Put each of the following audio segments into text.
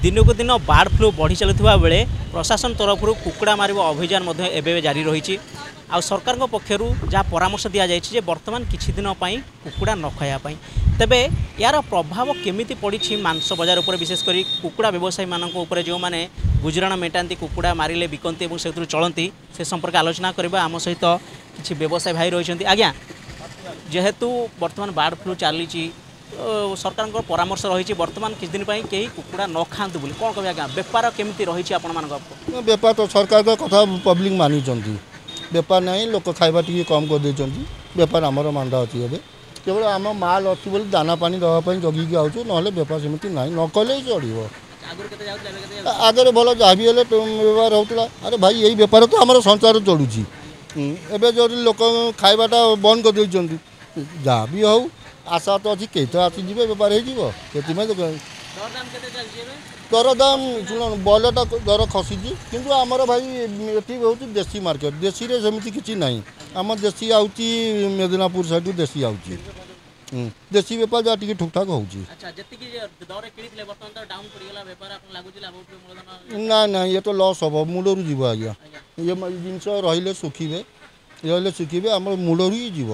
दिनकू दिन board flu बढ़ी चलुवा बेले प्रशासन तरफ कुकुड़ा मार अभियान एवं जारी रही आ सरकार पक्षर जहाँ परामर्श दि जाए बर्तमान किछि दिन कुकुड़ा न खायापाई तेबे यार प्रभाव केमिति पड़ी मांस बजार उपर विशेषकर कुकुड़ा व्यवसायी मानक उपर जो मैंने गुजराण मेटाती कुकुड़ा मारे बिकती और से चलती से संपर्क आलोचना करबा आम सहित किछि व्यवसायी भाई रही आज्ञा जेहेतु बर्तमान बार्ड फ्लू चली सरकार परामर्श रही बर्तमान किछ दिन कहीं कुकुड़ा न खातु बोली कौन कह आज्ञा बेपार केमिति रही आपण बेपार तो सरकार कथा पब्लिक मानी बेपार नहीं लोक खाଇବା टी कम कर देछंती बेपार आमर मांदा अच्छी ए केवल आम माल अच्छी बोली दाना पानी देवाई जगिकी आउँ ना बेपार सेमती ना न कले चलो आगे भल जहाँ भी बेपार होता अरे भाई यही बेपार तो आम संसार चलुची एवं जो लोक खावाटा बंद कर देछंती जहाँ भी हो आशा तो अच्छी कई तो आसीजे बेपार हो दर दाम शुण बॉयलरटा दर खसी किंतु आमर भाई ये हूँ देसी मार्केट देशी रे सेमती किसी ना आम देशी आउची मेदिनापुर साइड देशी आउची देशी बेपार जहाँ टी ठुक ठाक हो ना ना ये तो लॉस हम मूलर जीव आज्ञा ये जिनस रही सुखी रही सुखी आम मूलर ही जीव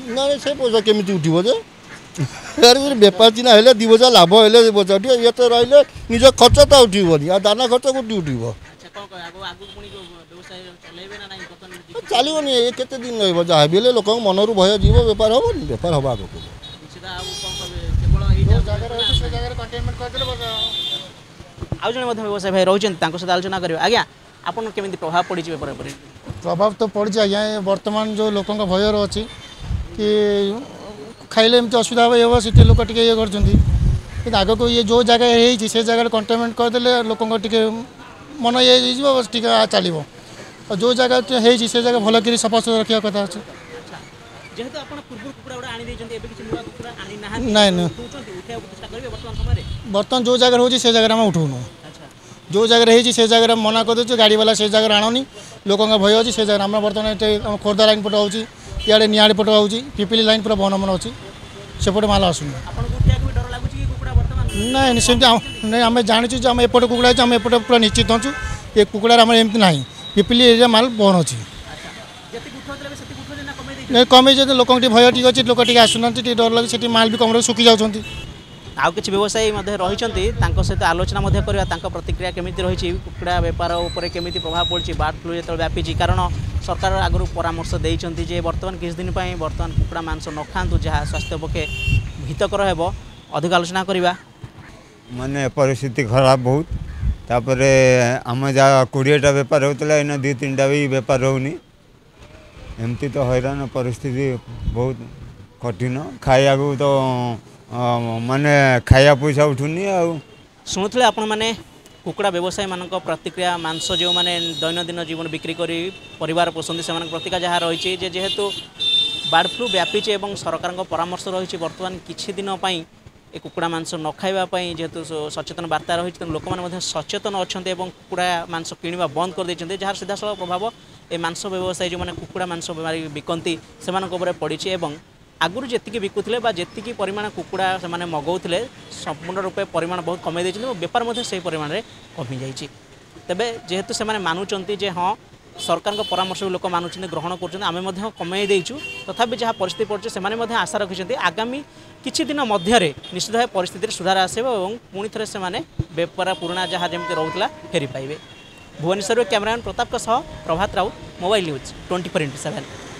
ना से पैसा केमी उठे जे बेपार चिन्ह है दी बजा लाभ है बजा उठे ये तो रही निज खर्च तो उठबनी आ दाना खर्च कौटी उठब चलनी ये केते दिन रही जहाँ भी लोक मनरू भय जीव बेपार हम बेपार हम आगे आउ जन व्यवसायी भाई रही सहित आलोचना करेंगे आज्ञा आपन केमिति प्रभाव पड़ी बेपार पर प्रभाव तो पड़ी आज्ञा बर्तमान जो लोक भय अच्छी कि खाइले एमती असुविधा हम से लोक टे ये कर आग को ये जो जगह है से जगह कंटेनमेंट करदे लोक मन ये टे चलो और जो जगह है से जगह भल कर सफा सुतरा रखा कथा अच्छे ना बर्तमान जो जगह हो जगह आम उठाऊनु जो जगह है से जगह मना कर दे गाड़ी वाला से जगह आणनी लोक भय अच्छी से जगह आम बर्तमान खोर्धा लाइन पट होची इे निआड़ी पट होची पिपिली लाइन पूरा बन मन अच्छी सेपटे माल आसुनी ना सेमती आम जाचु आम एपटे कुकुड़ा आम एपटे पूरा निश्चित होचु ये कुकुड़ा आम एमती ना पिपिली एरिया माल बन अच्छी कमे लोक भय टी अच्छी लोक टे आसुना डर लगे से माल भी कम सुखी जाऊँगी आउ किछि व्यवसायी रही सहित आलोचना करवा प्रतिक्रिया केमिति रही कुकुड़ा बेपार उपर केमिति प्रभाव पड़ी बार्ड फ्लू जो व्यापी कारण सरकार आगु परामर्श देइछंती जे बर्तमान किछ दिन बर्तमान कुकुड़ा मांस न खातु जहाँ स्वास्थ्य पक्षे हितकर हेब अधिक आलोचना करवा माने परिस्थिति खराब बहुत तापर आम जहाँ 20टा बेपार होता है 2-3टा भी बेपार होनी एमती तो हैरान परिस्थिति बहुत कठिन खाया तो माने खाया पैसा उठुनी शुणुले आपण मैंने कुकुड़ा व्यवसायी मान प्रतिक्रिया मांस जो मैंने दैनंदिन जीवन बिक्री कर परिवार पोषंती से प्रतिक्रिया जहाँ रही जेहेतु बार्ड फ्लू व्यापी और सरकार परामर्श रही बर्तमान किछि दिन ए कुकुड़ा मांस न खावाई जेहेतु सचेतन वार्ता रही लोक मैंने सचेतन अच्छा कुकुड़ा मांस किणवा बंद कर देते जहाँ सीधासल प्रभाव ए मांस व्यवसायी जो मैंने कुकुड़ा मांस बिकती से पड़ी आगुरी जी बिकुले जी परिमाण कुकुड़ा से मगाऊे संपूर्ण रूपे परिमाण बहुत कमे देते बेपार से परिमाण में कमी जाइए तेबे जेहेतु से मानुंट जे हाँ सरकार परामर्श लोक मानुंट ग्रहण कर कमे देचु तथापि जहाँ परिस्थिति पड़े से आशा रखिंट आगामी किछि दिन मध्य निश्चित भाव परिस्थिति सुधार आसब और पुणी थे से बेपार पुराणा जहाँ जमी रोला फेरी पाइबे भुवनेश्वर कैमरामैन प्रताप प्रभात राउत मोबाइल न्यूज 24x7।